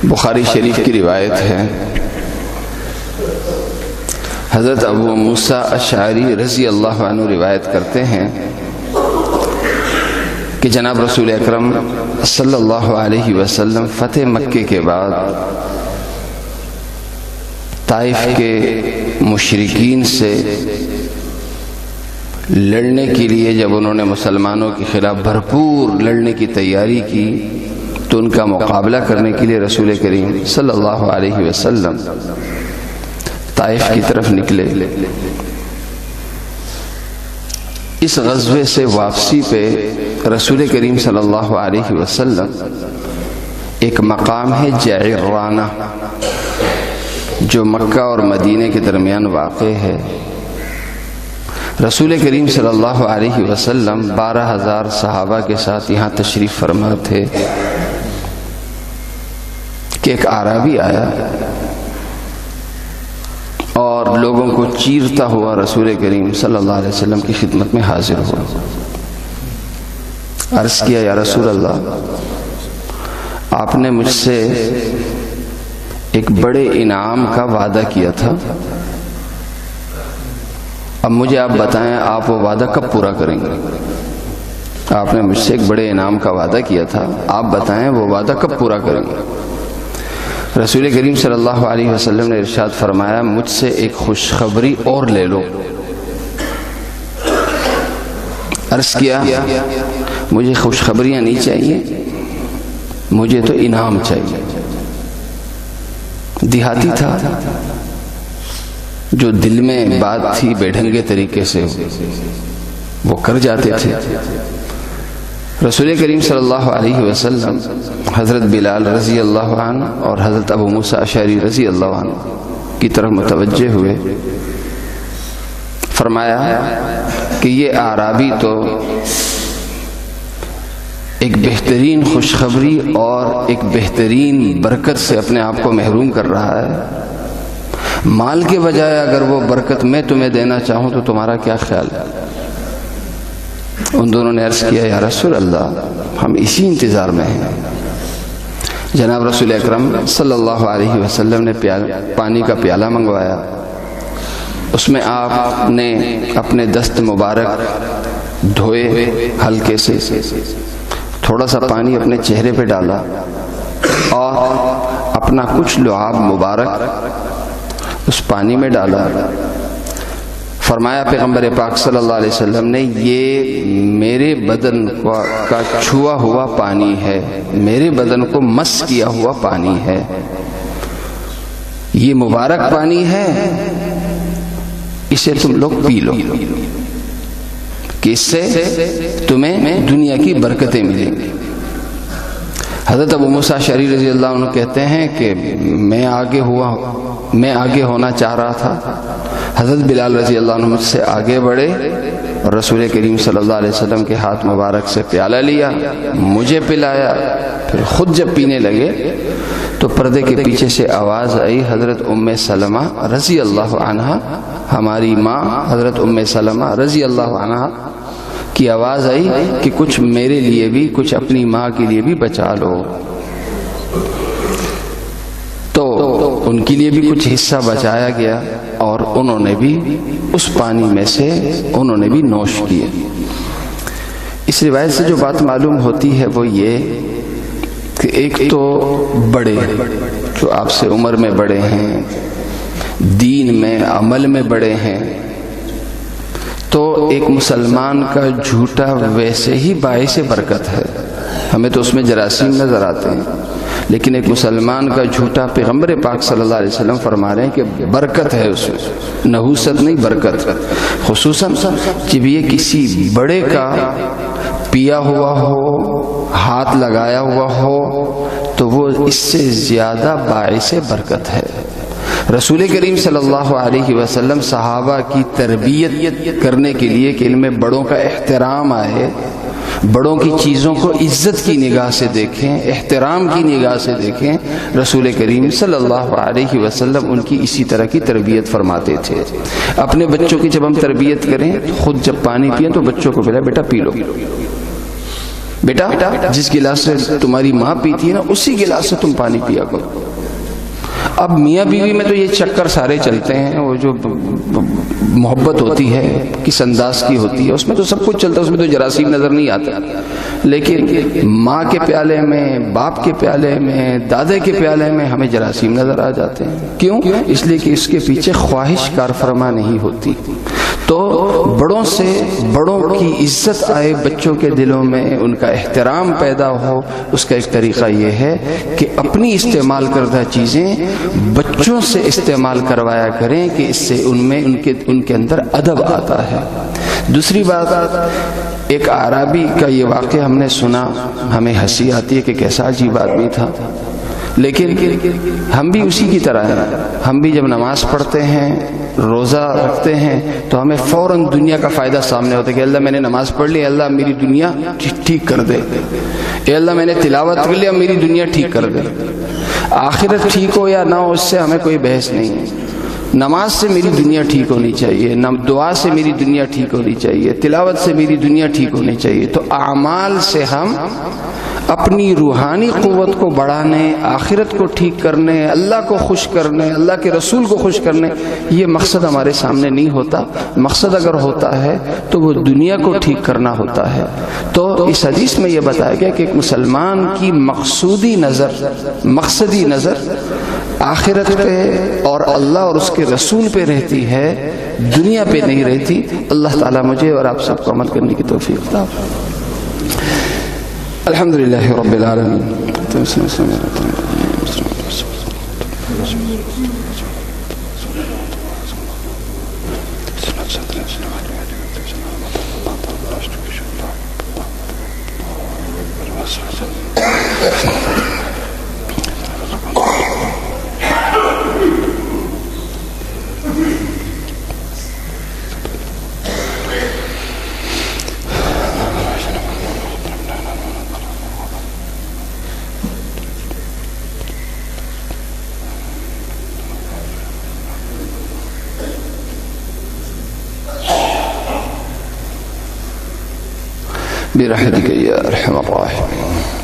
بخاری شریف کی روایت ہے، حضرت ابو موسیٰ اشعری رضی اللہ عنہ روایت کرتے ہیں کہ جناب رسول اکرم صلی اللہ علیہ وسلم فتح مکے کے بعد طائف کے مشرکین سے لڑنے کے لیے جب انہوں نے مسلمانوں کے خلاف بھرپور لڑنے کی تیاری کی تو ان کا مقابلہ کرنے کے لیے رسول کریم صلی اللہ علیہ وسلم طائف کی طرف نکلے۔ اس غزوے سے واپسی پہ رسول کریم صلی اللہ علیہ وسلم ایک مقام ہے جعرانہ جو مکہ اور مدینہ کے درمیان واقع ہے۔ رسول کریم صلی اللہ علیہ وسلم 12,000 صحابہ کے ساتھ یہاں تشریف فرما تھے کہ ایک اعرابی آیا اور لوگوں کو چیرتا ہوا رسول کریم صلی اللہ علیہ وسلم کی خدمت میں حاضر ہوا۔ عرض کیا، یا رسول اللہ، آپ نے مجھ سے ایک بڑے انعام کا وعدہ کیا تھا، اب مجھے آپ بتائیں آپ وہ وعدہ کب پورا کریں گے؟ آپ نے مجھ سے ایک بڑے انعام کا وعدہ کیا تھا، آپ بتائیں وہ وعدہ کب پورا کریں گے؟ رسول کریم صلی اللہ علیہ وسلم نے ارشاد فرمایا، مجھ سے ایک خوشخبری اور لے لو۔ عرض کیا، مجھے خوشخبریاں نہیں چاہیے، مجھے تو انعام چاہیے۔ دیہاتی تھا، جو دل میں بات تھی بے ڈھنگے طریقے سے وہ کر جاتے تھے۔ رسول کریم صلی اللہ علیہ وسلم حضرت بلال رضی اللہ عنہ اور حضرت ابو موسیٰ اشعری رضی اللہ عنہ کی طرف متوجہ ہوئے، فرمایا کہ یہ اعرابی تو ایک بہترین خوشخبری اور ایک بہترین برکت سے اپنے آپ کو محروم کر رہا ہے، مال کے بجائے اگر وہ برکت میں تمہیں دینا چاہوں تو تمہارا کیا خیال ہے؟ ان دونوں نے عرض کیا، یا رسول اللہ، ہم اسی انتظار میں ہیں۔ جناب رسول اکرم صلی اللہ علیہ وسلم نے پانی کا پیالہ منگوایا، اس میں آپ نے اپنے دست مبارک دھوئے، ہلکے سے تھوڑا سا پانی اپنے چہرے پہ ڈالا اور اپنا کچھ لعاب مبارک اس پانی میں ڈالا۔ فرمایا پیغمبر پاک صلی اللہ علیہ وسلم نے، یہ میرے بدن کا چھوا ہوا پانی ہے، میرے بدن کو مس کیا ہوا پانی ہے، یہ مبارک پانی ہے، اسے تم لوگ پی لو کہ اس سے تمہیں دنیا کی برکتیں ملیں گی۔ حضرت ابو موسیٰ اشعری رضی اللہ عنہ کہتے ہیں کہ میں آگے ہونا چاہ رہا تھا، حضرت بلال رضی اللہ عنہ مجھ سے آگے بڑھے اور رسول کریم صلی اللہ علیہ وسلم کے ہاتھ مبارک سے پیالہ لیا، مجھے پلایا، پھر خود جب پینے لگے تو پردے کے پیچھے سے آواز آئی، حضرت ام سلمہ رضی اللہ عنہا، ہماری ماں حضرت ام سلمہ رضی اللہ عنہا کی آواز آئی کہ کچھ میرے لیے بھی، کچھ اپنی ماں کے لیے بھی بچا لو۔ تو ان کے لیے بھی کچھ حصہ بچایا گیا اور انہوں نے بھی اس پانی میں سے انہوں نے بھی نوش کیے۔ اس روایت سے جو بات معلوم ہوتی ہے وہ یہ کہ ایک تو بڑے جو آپ سے عمر میں بڑے ہیں، دین میں عمل میں بڑے ہیں، تو ایک مسلمان کا جھوٹا ویسے ہی باعث برکت ہے، ہمیں تو اس میں جراثیم نظر آتے ہیں، لیکن ایک مسلمان کا جھوٹا پیغمبر پاک صلی اللہ علیہ وسلم فرما رہے ہیں کہ برکت ہے اس میں، نحوست نہیں برکت، خصوصاً جب یہ کسی بڑے کا پیا ہوا ہو، ہاتھ لگایا ہوا ہو تو وہ اس سے زیادہ باعث برکت ہے۔ رسول کریم صلی اللہ علیہ وسلم صحابہ کی تربیت کرنے کے لیے کہ ان میں بڑوں کا احترام آئے، بڑوں کی چیزوں کو عزت کی نگاہ سے دیکھیں، احترام کی نگاہ سے دیکھیں، رسول کریم صلی اللہ علیہ وسلم ان کی اسی طرح کی تربیت فرماتے تھے۔ اپنے بچوں کی جب ہم تربیت کریں، خود جب پانی پئیں تو بچوں کو بلا بیٹا پی لو، بیٹا جس گلاس سے تمہاری ماں پیتی ہے نا اسی گلاس سے تم پانی پیا کرو۔ اب میاں بیوی میں تو یہ چکر سارے چلتے ہیں، وہ جو محبت ہوتی ہے کس انداز کی ہوتی ہے اس میں تو سب کچھ چلتا ہے، اس میں تو جراثیم نظر نہیں آتا، لیکن ماں کے پیالے میں، باپ کے پیالے میں، دادے کے پیالے میں ہمیں جراثیم نظر آ جاتے ہیں۔ کیوں؟ اس لیے کہ اس کے پیچھے خواہش کار فرما نہیں ہوتی۔ تو بڑوں سے بڑوں کی عزت آئے بچوں کے دلوں میں، ان کا احترام پیدا ہو، اس کا ایک طریقہ یہ ہے کہ اپنی استعمال کردہ چیزیں بچوں سے استعمال کروایا کریں کہ اس سے ان کے اندر ادب آتا ہے۔ دوسری بات، ایک اعرابی کا یہ واقعہ ہم نے سنا، ہمیں ہنسی آتی ہے کہ کیسا عجیب آدمی تھا، لیکن ہم بھی اسی کی طرح ہیں۔ ہم بھی جب نماز پڑھتے ہیں، روزہ رکھتے ہیں تو ہمیں فوراً دنیا کا فائدہ سامنے ہوتا ہے کہ اللہ میں نے نماز پڑھ لی، اللہ میری دنیا ٹھیک کر دے، اے اللہ میں نے تلاوت کر لی، اب میری دنیا ٹھیک کر دے۔ آخرت ٹھیک ہو یا نہ ہو اس سے ہمیں کوئی بحث نہیں ہے، نماز سے میری دنیا ٹھیک ہونی چاہیے، دعا سے میری دنیا ٹھیک ہونی چاہیے، تلاوت سے میری دنیا ٹھیک ہونی چاہیے۔ تو اعمال سے ہم اپنی روحانی قوت کو بڑھانے، آخرت کو ٹھیک کرنے، اللہ کو خوش کرنے، اللہ کے رسول کو خوش کرنے، یہ مقصد ہمارے سامنے نہیں ہوتا۔ مقصد اگر ہوتا ہے تو وہ دنیا کو ٹھیک کرنا ہوتا ہے۔ تو اس حدیث میں یہ بتایا گیا کہ ایک مسلمان کی مقصدی نظر آخرت پہ اور اللہ اور اس کے رسول پہ رہتی ہے، دنیا پہ نہیں رہتی۔ اللہ تعالیٰ مجھے اور آپ سب کو عمل کرنے کی توفیق عطا فرمائے۔ الحمدللہ رب العالمین۔ برحمتك يا ارحم الراحمين۔